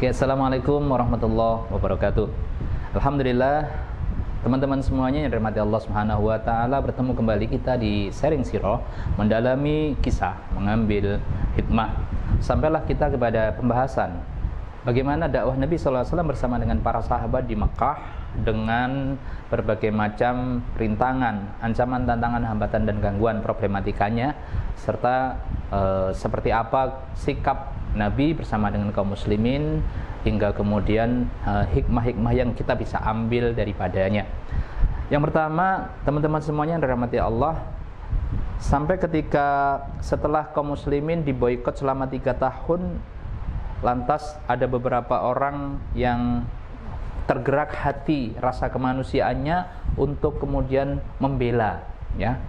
Oke, assalamualaikum warahmatullahi wabarakatuh. Alhamdulillah, teman-teman semuanya yang dirahmati Allah Subhanahu wa taala, bertemu kembali kita di sharing sirah, mendalami kisah, mengambil hikmah. Sampailah kita kepada pembahasan bagaimana dakwah Nabi sallallahu alaihi wasallam bersama dengan para sahabat di Mekah dengan berbagai macam rintangan, ancaman, tantangan, hambatan dan gangguan problematikanya, serta seperti apa sikap Nabi bersama dengan kaum muslimin, hingga kemudian hikmah-hikmah yang kita bisa ambil daripadanya. Yang pertama, teman-teman semuanya yang dirahmati Allah, sampai ketika setelah kaum muslimin diboikot selama 3 tahun, lantas ada beberapa orang yang tergerak hati rasa kemanusiaannya untuk kemudian membela, ya.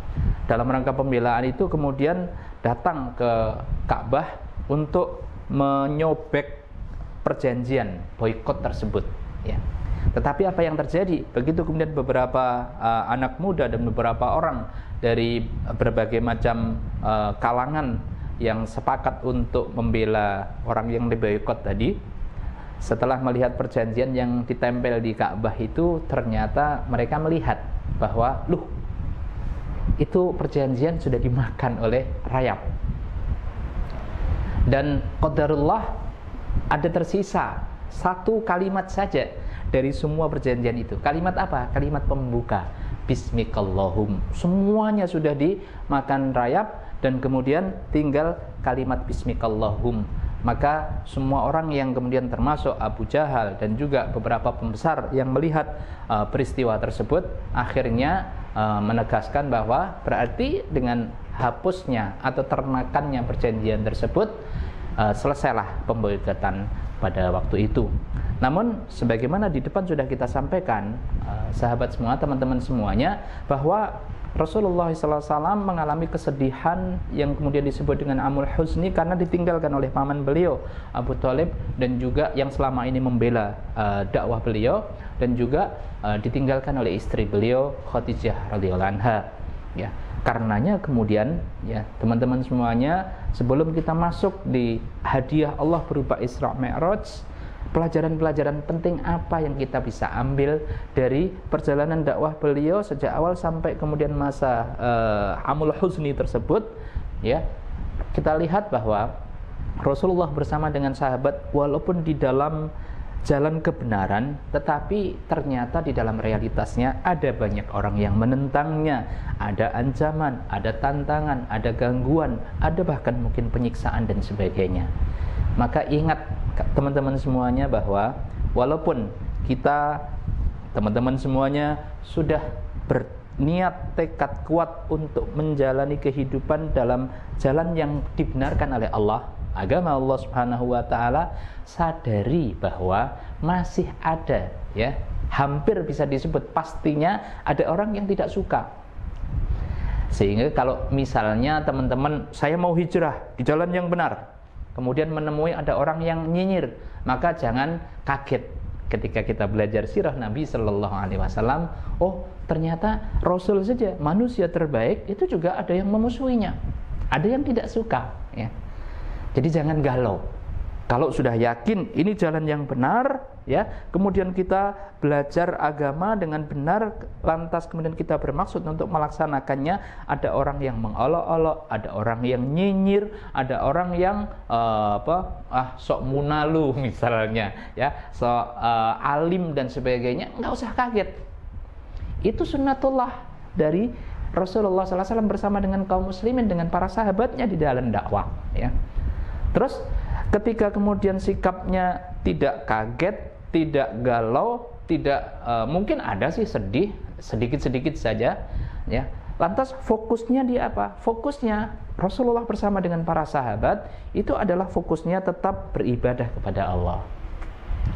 Dalam rangka pembelaan itu kemudian datang ke Ka'bah untuk menyobek perjanjian boikot tersebut, ya. Tetapi apa yang terjadi? Begitu kemudian beberapa anak muda dan beberapa orang dari berbagai macam kalangan yang sepakat untuk membela orang yang diboikot tadi, setelah melihat perjanjian yang ditempel di Ka'bah itu, ternyata mereka melihat bahwa itu perjanjian sudah dimakan oleh rayap. Dan qadarullah, ada tersisa satu kalimat saja dari semua perjanjian itu. Kalimat apa? Kalimat pembuka, bismikallahum. Semuanya sudah dimakan rayap dan kemudian tinggal kalimat bismikallahum. Maka semua orang yang kemudian termasuk Abu Jahal dan juga beberapa pembesar yang melihat peristiwa tersebut, akhirnya menegaskan bahwa berarti dengan hapusnya atau termakannya perjanjian tersebut, selesailah pemboikotan pada waktu itu. Namun sebagaimana di depan sudah kita sampaikan, sahabat semua, teman-teman semuanya, bahwa Rasulullah SAW mengalami kesedihan yang kemudian disebut dengan amul huzni karena ditinggalkan oleh paman beliau Abu Thalib, dan juga yang selama ini membela dakwah beliau, dan juga ditinggalkan oleh istri beliau Khadijah radhiyallahu anha, ya. Karenanya kemudian, ya teman-teman semuanya, sebelum kita masuk di hadiah Allah berupa Isra Mi'raj, pelajaran-pelajaran penting apa yang kita bisa ambil dari perjalanan dakwah beliau sejak awal sampai kemudian masa amul huzni tersebut, ya. Kita lihat bahwa Rasulullah bersama dengan sahabat, walaupun di dalam jalan kebenaran, tetapi ternyata di dalam realitasnya ada banyak orang yang menentangnya, ada ancaman, ada tantangan, ada gangguan, ada bahkan mungkin penyiksaan dan sebagainya. Maka ingat teman-teman semuanya bahwa walaupun kita, teman-teman semuanya, sudah berniat tekad kuat untuk menjalani kehidupan dalam jalan yang dibenarkan oleh Allah, agama Allah Subhanahu wa taala, sadari bahwa masih ada, ya, hampir bisa disebut pastinya ada orang yang tidak suka. Sehingga kalau misalnya teman-teman, saya mau hijrah di jalan yang benar, kemudian menemui ada orang yang nyinyir, maka jangan kaget ketika kita belajar sirah Nabi Sallallahu Alaihi Wasallam. Oh, ternyata Rasul saja, manusia terbaik, itu juga ada yang memusuhinya, ada yang tidak suka, ya. Jadi jangan galau. Kalau sudah yakin ini jalan yang benar, ya, kemudian kita belajar agama dengan benar, lantas kemudian kita bermaksud untuk melaksanakannya, ada orang yang mengolok-olok, ada orang yang nyinyir, ada orang yang sok munalu misalnya, ya, sok alim dan sebagainya, nggak usah kaget. Itu sunnatullah dari Rasulullah SAW bersama dengan kaum muslimin, dengan para sahabatnya di dalam dakwah, ya. Terus ketika kemudian sikapnya tidak kaget, tidak galau, tidak mungkin ada sih sedih, sedikit-sedikit saja, ya. Lantas fokusnya di apa? Fokusnya Rasulullah bersama dengan para sahabat itu adalah fokusnya tetap beribadah kepada Allah.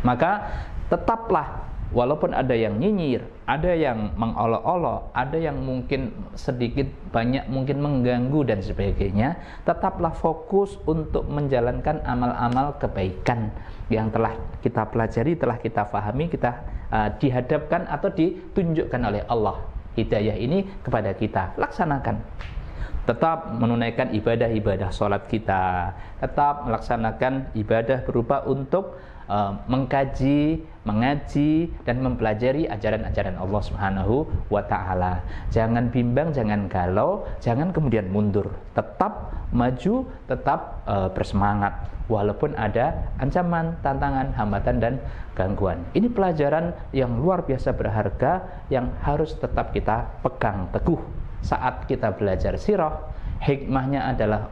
Maka tetaplah, walaupun ada yang nyinyir, ada yang mengolok-olok, ada yang mungkin sedikit banyak mungkin mengganggu dan sebagainya, tetaplah fokus untuk menjalankan amal-amal kebaikan yang telah kita pelajari, telah kita fahami, kita dihadapkan atau ditunjukkan oleh Allah. Hidayah ini kepada kita, laksanakan. Tetap menunaikan ibadah-ibadah sholat kita, tetap melaksanakan ibadah berupa untuk mengkaji, mengaji dan mempelajari ajaran-ajaran Allah Subhanahu wa taala. Jangan bimbang, jangan galau, jangan kemudian mundur. Tetap maju, tetap bersemangat walaupun ada ancaman, tantangan, hambatan dan gangguan. Ini pelajaran yang luar biasa berharga yang harus tetap kita pegang teguh saat kita belajar sirah. Hikmahnya adalah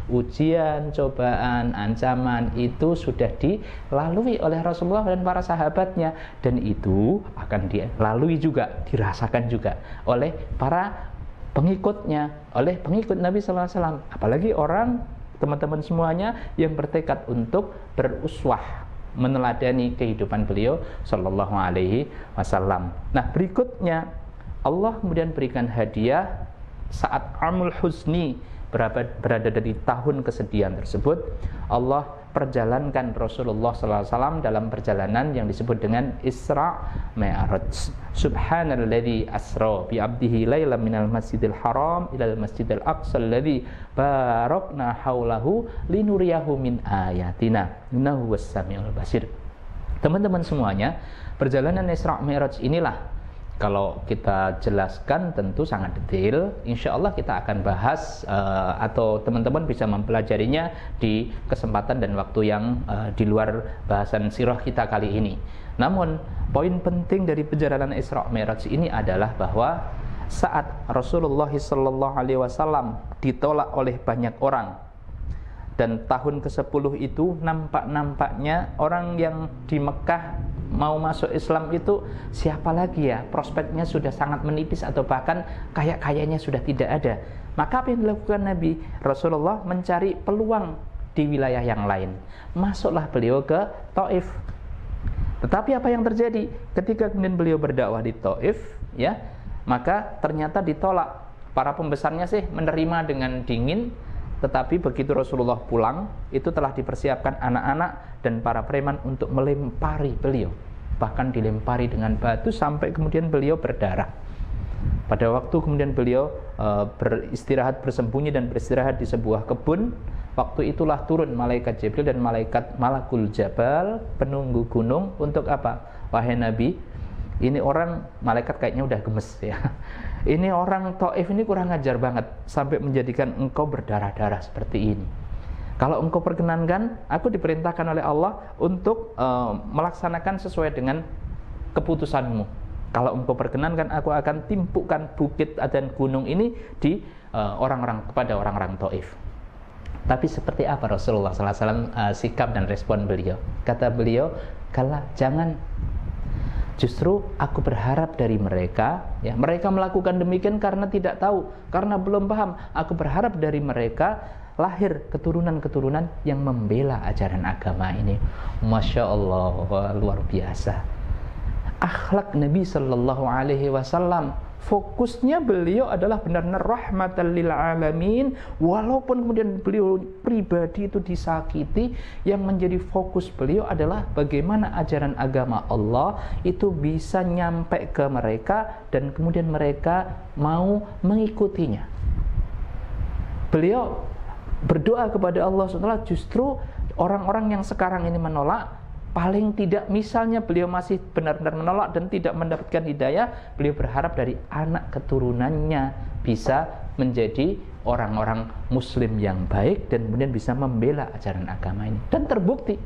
ujian, cobaan, ancaman itu sudah dilalui oleh Rasulullah dan para sahabatnya, dan itu akan dilalui juga, dirasakan juga oleh para pengikutnya, oleh pengikut Nabi sallallahu alaihi wasallam. Apalagi orang, teman-teman semuanya yang bertekad untuk beruswah, meneladani kehidupan beliau sallallahu alaihi wasallam. Nah, berikutnya Allah kemudian berikan hadiah saat Amul Husni, berada di tahun kesedihan tersebut. Allah perjalankan Rasulullah SAW dalam perjalanan yang disebut dengan Isra Mi'raj. Subhanalladzi asra bi 'abdihi lailan minal masjidil haram ilal masjidil aqsa alladzi barakna haulahu linuriyahu min ayatina innahu was-sami'ul basir. Teman-teman semuanya, perjalanan Isra Mi'raj inilah kalau kita jelaskan tentu sangat detail. Insya Allah kita akan bahas atau teman-teman bisa mempelajarinya di kesempatan dan waktu yang di luar bahasan sirah kita kali ini. Namun poin penting dari perjalanan Isra Mi'raj ini adalah bahwa saat Rasulullah SAW ditolak oleh banyak orang, dan tahun ke-10 itu nampaknya orang yang di Mekah mau masuk Islam itu siapa lagi ya, prospeknya sudah sangat menipis atau bahkan kayaknya sudah tidak ada. Maka apa yang dilakukan Nabi Rasulullah mencari peluang di wilayah yang lain. Masuklah beliau ke Taif. Tetapi apa yang terjadi ketika kemudian beliau berdakwah di Taif, ya, maka ternyata ditolak. Para pembesarnya sih menerima dengan dingin, tetapi begitu Rasulullah pulang, itu telah dipersiapkan anak-anak dan para preman untuk melempari beliau. Bahkan dilempari dengan batu sampai kemudian beliau berdarah. Pada waktu kemudian beliau beristirahat, bersembunyi dan beristirahat di sebuah kebun, waktu itulah turun malaikat Jibril dan malaikat Malakul Jabal, penunggu gunung. Untuk apa? Wahai Nabi, ini orang, malaikat kayaknya udah gemes ya. Ini orang Taif ini kurang ajar banget sampai menjadikan engkau berdarah-darah seperti ini. Kalau engkau perkenankan, aku diperintahkan oleh Allah untuk melaksanakan sesuai dengan keputusanmu. Kalau engkau perkenankan, aku akan timpukkan bukit dan gunung ini di kepada orang-orang Taif. Tapi seperti apa Rasulullah SAW sikap dan respon beliau? Kata beliau, "Kala, jangan. Justru aku berharap dari mereka, ya, mereka melakukan demikian karena tidak tahu, karena belum paham. Aku berharap dari mereka lahir keturunan-keturunan yang membela ajaran agama ini." Masya Allah, luar biasa. Akhlak Nabi Sallallahu Alaihi Wasallam, fokusnya beliau adalah benar-benar rahmatan lil alamin. Walaupun kemudian beliau pribadi itu disakiti, yang menjadi fokus beliau adalah bagaimana ajaran agama Allah itu bisa nyampe ke mereka dan kemudian mereka mau mengikutinya. Beliau berdoa kepada Allah SWT, justru orang-orang yang sekarang ini menolak, paling tidak misalnya beliau masih benar-benar menolak dan tidak mendapatkan hidayah, beliau berharap dari anak keturunannya bisa menjadi orang-orang muslim yang baik dan kemudian bisa membela ajaran agama ini. Dan terbukti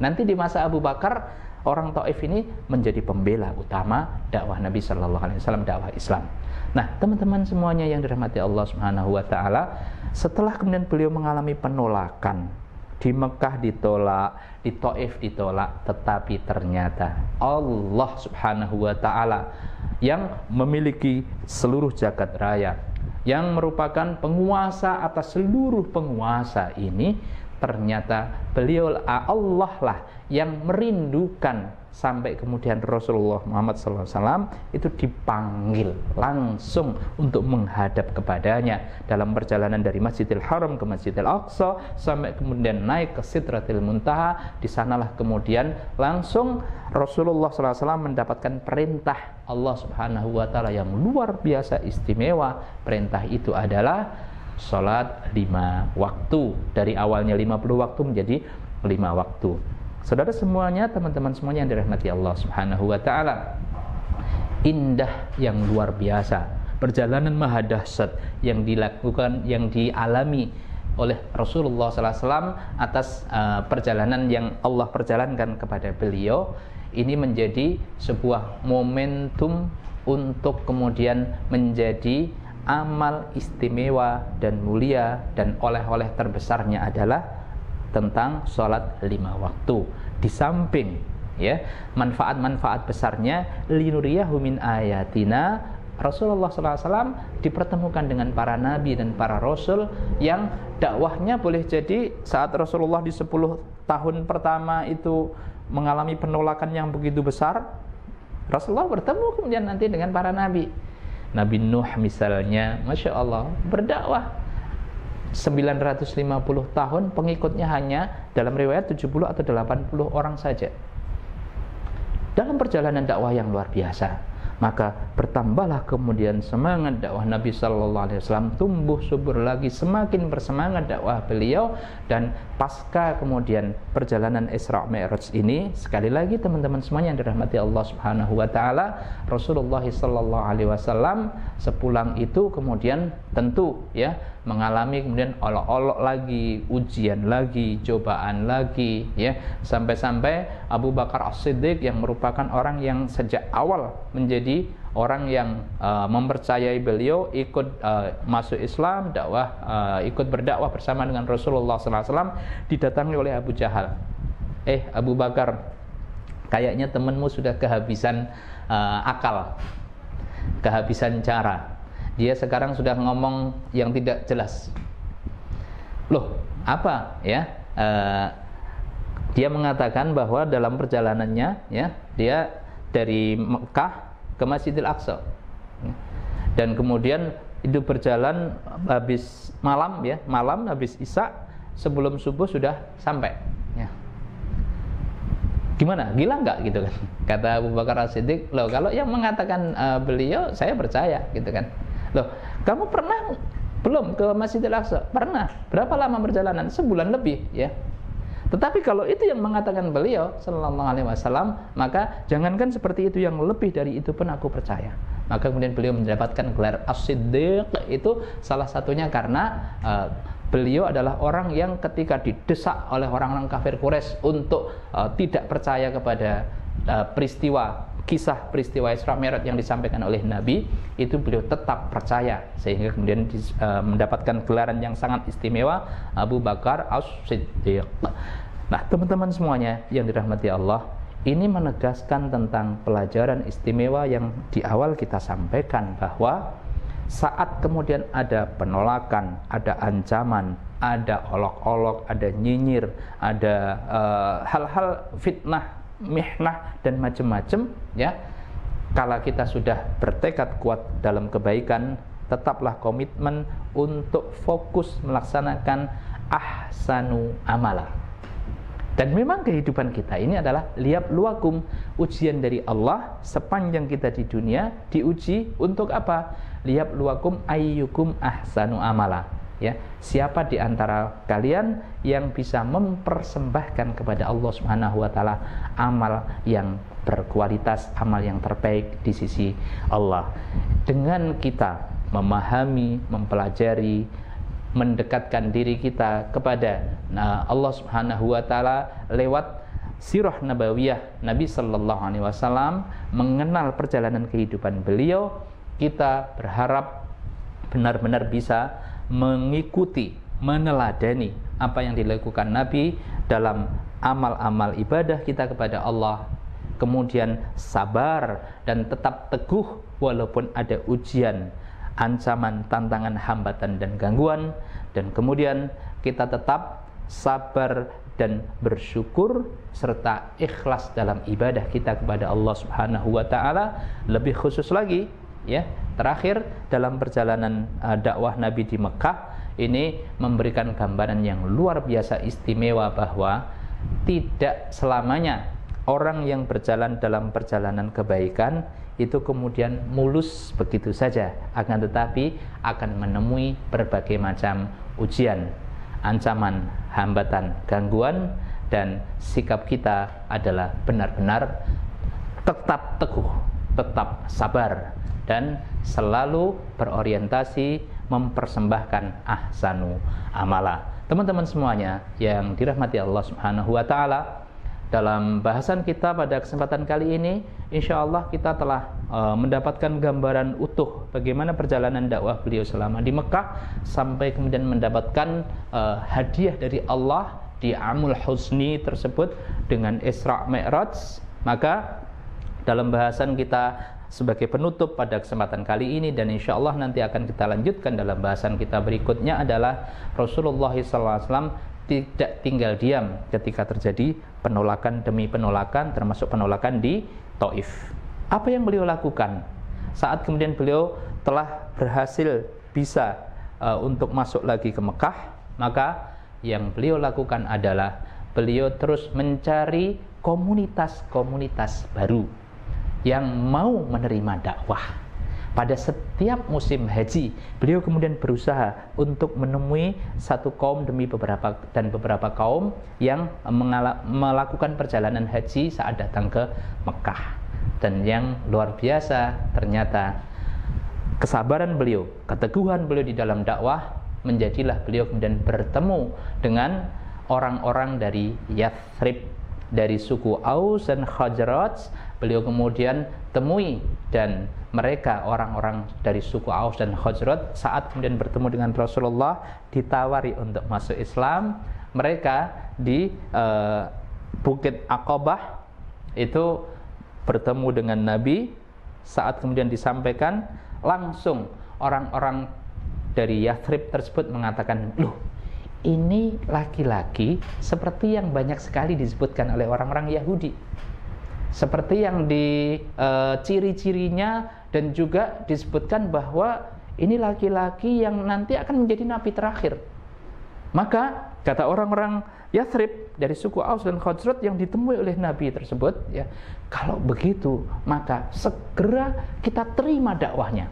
nanti di masa Abu Bakar, orang Taif ini menjadi pembela utama dakwah Nabi Sallallahu Alaihi Wasallam, dakwah Islam. Nah, teman-teman semuanya yang dirahmati Allah Subhanahu Wa Taala, setelah kemudian beliau mengalami penolakan, di Mekah ditolak, di Taif ditolak, tetapi ternyata Allah Subhanahu wa Ta'ala yang memiliki seluruh jagat raya, yang merupakan penguasa atas seluruh penguasa ini, ternyata beliau Allah lah yang merindukan sampai kemudian Rasulullah Muhammad SAW itu dipanggil langsung untuk menghadap kepadanya dalam perjalanan dari Masjidil Haram ke Masjidil Aqsa sampai kemudian naik ke Sidratil Muntaha. Di sanalah kemudian langsung Rasulullah SAW mendapatkan perintah Allah Subhanahu wa Ta'ala yang luar biasa istimewa. Perintah itu adalah salat 5 waktu, dari awalnya 50 waktu menjadi 5 waktu. Saudara semuanya, teman-teman semuanya yang dirahmati Allah Subhanahu wa taala, indah yang luar biasa perjalanan maha dahsyat yang dilakukan, yang dialami oleh Rasulullah SAW atas perjalanan yang Allah perjalankan kepada beliau. Ini menjadi sebuah momentum untuk kemudian menjadi amal istimewa dan mulia, dan oleh-oleh terbesarnya adalah tentang sholat 5 waktu. Di samping ya manfaat-manfaat besarnya, linuriyahu min ayatina, Rasulullah SAW dipertemukan dengan para nabi dan para rasul yang dakwahnya boleh jadi saat Rasulullah di 10 tahun pertama itu mengalami penolakan yang begitu besar, Rasulullah bertemu kemudian nanti dengan para nabi. Nabi Nuh misalnya, Masya Allah, berdakwah 950 tahun, pengikutnya hanya dalam riwayat 70 atau 80 orang saja. Dalam perjalanan dakwah yang luar biasa, maka bertambahlah kemudian semangat dakwah Nabi Sallallahu Alaihi Wasallam, tumbuh subur lagi, semakin bersemangat dakwah beliau. Dan pasca kemudian perjalanan Isra Mi'raj ini, sekali lagi teman-teman semuanya yang dirahmati Allah Subhanahu wa taala, Rasulullah Sallallahu Alaihi Wasallam sepulang itu kemudian tentu ya mengalami kemudian olok-olok lagi, ujian lagi, cobaan lagi ya, sampai-sampai Abu Bakar As-Siddiq yang merupakan orang yang sejak awal menjadi orang yang mempercayai beliau, ikut masuk Islam, dakwah, ikut berdakwah bersama dengan Rasulullah SAW, didatangi oleh Abu Jahal. Abu Bakar, kayaknya temanmu sudah kehabisan akal, kehabisan cara. Dia sekarang sudah ngomong yang tidak jelas. Loh, apa ya? Dia mengatakan bahwa dalam perjalanannya ya, dia dari Mekah ke Masjidil Aqsa, dan kemudian itu berjalan habis malam ya, malam habis Isya, sebelum subuh sudah sampai ya. Gimana, gila nggak gitu kan? Kata Abu Bakar As-Siddiq, loh kalau yang mengatakan beliau saya percaya gitu kan. Loh, kamu pernah belum ke Masjidil Aqsa? Pernah. Berapa lama perjalanan? Sebulan lebih ya. Tetapi kalau itu yang mengatakan beliau Sallallahu Alaihi Wasallam, maka jangankan seperti itu, yang lebih dari itu pun aku percaya. Maka kemudian beliau mendapatkan gelar As-Siddiq, itu salah satunya karena beliau adalah orang yang ketika didesak oleh orang-orang kafir Quraisy untuk tidak percaya kepada kisah peristiwa Isra Mi'raj yang disampaikan oleh Nabi, itu beliau tetap percaya, sehingga kemudian mendapatkan gelaran yang sangat istimewa, Abu Bakar As-Siddiq. Nah, teman-teman semuanya yang dirahmati Allah, ini menegaskan tentang pelajaran istimewa yang di awal kita sampaikan, bahwa saat kemudian ada penolakan, ada ancaman, ada olok-olok, ada nyinyir, ada hal-hal fitnah, mihnah dan macam-macam ya, kala kita sudah bertekad kuat dalam kebaikan, tetaplah komitmen untuk fokus melaksanakan ahsanu amala. Dan memang kehidupan kita ini adalah liyabluwakum, ujian dari Allah sepanjang kita di dunia, diuji untuk apa? Liyabluwakum ayyukum ahsanu amala. Ya, siapa di antara kalian yang bisa mempersembahkan kepada Allah Subhanahu wa taala amal yang berkualitas, amal yang terbaik di sisi Allah. Dengan kita memahami, mempelajari, mendekatkan diri kita kepada Allah Subhanahu wa taala lewat sirah nabawiyah Nabi sallallahu alaihi wasallam, mengenal perjalanan kehidupan beliau, kita berharap benar-benar bisa mengikuti, meneladani apa yang dilakukan Nabi dalam amal-amal ibadah kita kepada Allah, kemudian sabar dan tetap teguh walaupun ada ujian, ancaman, tantangan, hambatan dan gangguan, dan kemudian kita tetap sabar dan bersyukur serta ikhlas dalam ibadah kita kepada Allah Subhanahu wa taala. Lebih khusus lagi ya, terakhir dalam perjalanan dakwah Nabi di Mekah ini memberikan gambaran yang luar biasa istimewa, bahwa tidak selamanya orang yang berjalan dalam perjalanan kebaikan itu kemudian mulus begitu saja, akan tetapi akan menemui berbagai macam ujian, ancaman, hambatan, gangguan, dan sikap kita adalah benar-benar tetap teguh, tetap sabar, dan selalu berorientasi mempersembahkan ahsanu amala. Teman-teman semuanya yang dirahmati Allah Subhanahu wa taala, dalam bahasan kita pada kesempatan kali ini, insya Allah kita telah mendapatkan gambaran utuh bagaimana perjalanan dakwah beliau selama di Mekah, sampai kemudian mendapatkan hadiah dari Allah di Amul Husni tersebut dengan Isra Mi'raj. Maka dalam bahasan kita sebagai penutup pada kesempatan kali ini, dan insya Allah nanti akan kita lanjutkan dalam bahasan kita berikutnya, adalah Rasulullah SAW tidak tinggal diam ketika terjadi penolakan demi penolakan, termasuk penolakan di Taif. Apa yang beliau lakukan saat kemudian beliau telah berhasil bisa untuk masuk lagi ke Mekah? Maka yang beliau lakukan adalah beliau terus mencari komunitas-komunitas baru yang mau menerima dakwah. Pada setiap musim haji, beliau kemudian berusaha untuk menemui satu kaum demi beberapa kaum yang melakukan perjalanan haji saat datang ke Mekah. Dan yang luar biasa, ternyata kesabaran beliau, keteguhan beliau di dalam dakwah, menjadilah beliau kemudian bertemu dengan orang-orang dari Yathrib, dari suku Aus dan Khazraj. Beliau kemudian temui, dan mereka orang-orang dari suku Aus dan Khazraj saat kemudian bertemu dengan Rasulullah ditawari untuk masuk Islam. Mereka di Bukit Aqabah itu bertemu dengan Nabi. Saat kemudian disampaikan, langsung orang-orang dari Yathrib tersebut mengatakan, loh, ini laki-laki seperti yang banyak sekali disebutkan oleh orang-orang Yahudi, seperti yang di ciri-cirinya, dan juga disebutkan bahwa ini laki-laki yang nanti akan menjadi nabi terakhir. Maka kata orang-orang Yathrib dari suku Aus dan Khazraj yang ditemui oleh Nabi tersebut, ya, kalau begitu maka segera kita terima dakwahnya.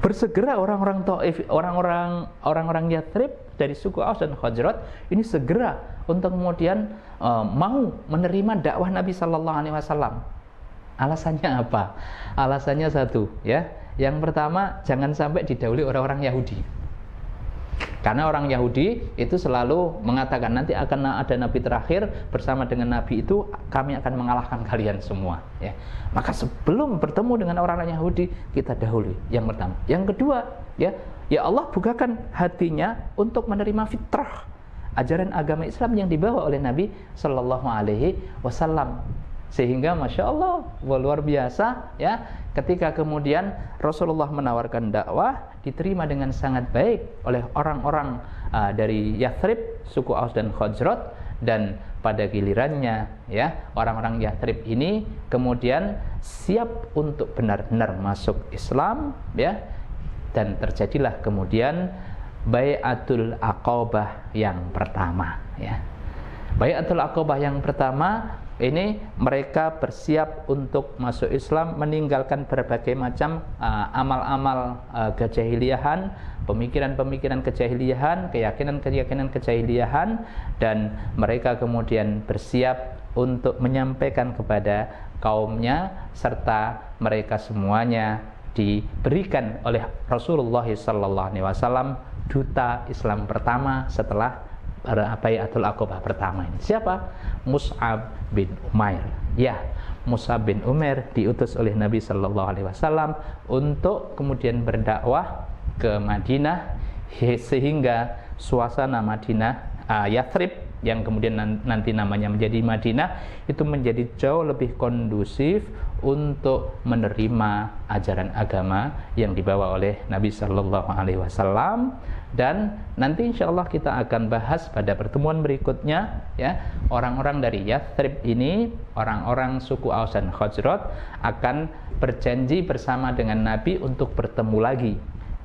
Bersegera orang-orang Taif, orang-orang Yathrib dari suku Aus dan Khazraj ini segera untuk kemudian mau menerima dakwah Nabi Sallallahu Alaihi Wasallam. Alasannya apa? Alasannya satu, ya. Yang pertama, jangan sampai didahului orang-orang Yahudi. Karena orang Yahudi itu selalu mengatakan nanti akan ada nabi terakhir, bersama dengan nabi itu kami akan mengalahkan kalian semua, ya. Maka sebelum bertemu dengan orang-orang Yahudi, kita dahului yang pertama. Yang kedua, ya Allah bukakan hatinya untuk menerima fitrah, ajaran agama Islam yang dibawa oleh Nabi Sallallahu Alaihi Wasallam. Sehingga Masya Allah, luar biasa, ya, ketika kemudian Rasulullah menawarkan dakwah, diterima dengan sangat baik oleh orang-orang dari Yathrib, suku Aus dan Khazraj. Dan pada gilirannya, ya, orang-orang Yathrib ini kemudian siap untuk benar-benar masuk Islam, ya. Dan terjadilah kemudian Bai'atul Aqabah yang pertama, ya. Bai'atul Aqabah yang pertama ini mereka bersiap untuk masuk Islam, meninggalkan berbagai macam amal-amal kejahiliahan, pemikiran-pemikiran kejahiliahan, keyakinan-keyakinan kejahiliahan, dan mereka kemudian bersiap untuk menyampaikan kepada kaumnya, serta mereka semuanya diberikan oleh Rasulullah SAW duta Islam pertama setelah Bai'atul Aqabah pertama ini. Siapa? Mus'ab bin Umair. Ya, Mus'ab bin Umair diutus oleh Nabi Sallallahu Alaihi Wasallam untuk kemudian berdakwah ke Madinah, sehingga suasana Madinah, Yathrib yang kemudian nanti namanya menjadi Madinah, itu menjadi jauh lebih kondusif untuk menerima ajaran agama yang dibawa oleh Nabi Sallallahu Alaihi Wasallam. Dan nanti insya Allah kita akan bahas pada pertemuan berikutnya, ya, orang-orang dari Yathrib ini, orang-orang suku Aus dan Khazraj akan berjanji bersama dengan Nabi untuk bertemu lagi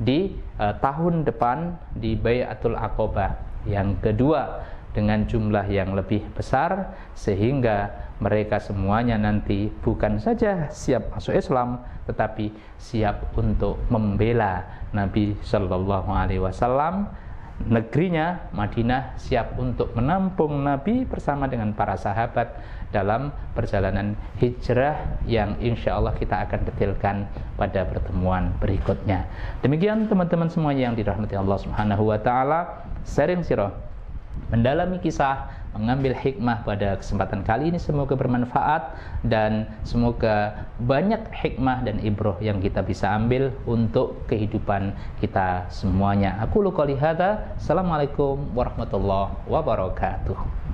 di tahun depan di Bai'atul Aqabah yang kedua dengan jumlah yang lebih besar, sehingga mereka semuanya nanti bukan saja siap masuk Islam, tetapi siap untuk membela Nabi Sallallahu Alaihi Wasallam. negerinya Madinah siap untuk menampung Nabi bersama dengan para sahabat dalam perjalanan hijrah yang insya Allah kita akan detailkan pada pertemuan berikutnya. Demikian teman-teman semuanya yang dirahmati Allah Subhanahu wa taala, sharing sirah mendalami kisah, mengambil hikmah pada kesempatan kali ini, semoga bermanfaat dan semoga banyak hikmah dan ibrah yang kita bisa ambil untuk kehidupan kita semuanya. Aku qouli hadza, assalamualaikum warahmatullahi wabarakatuh.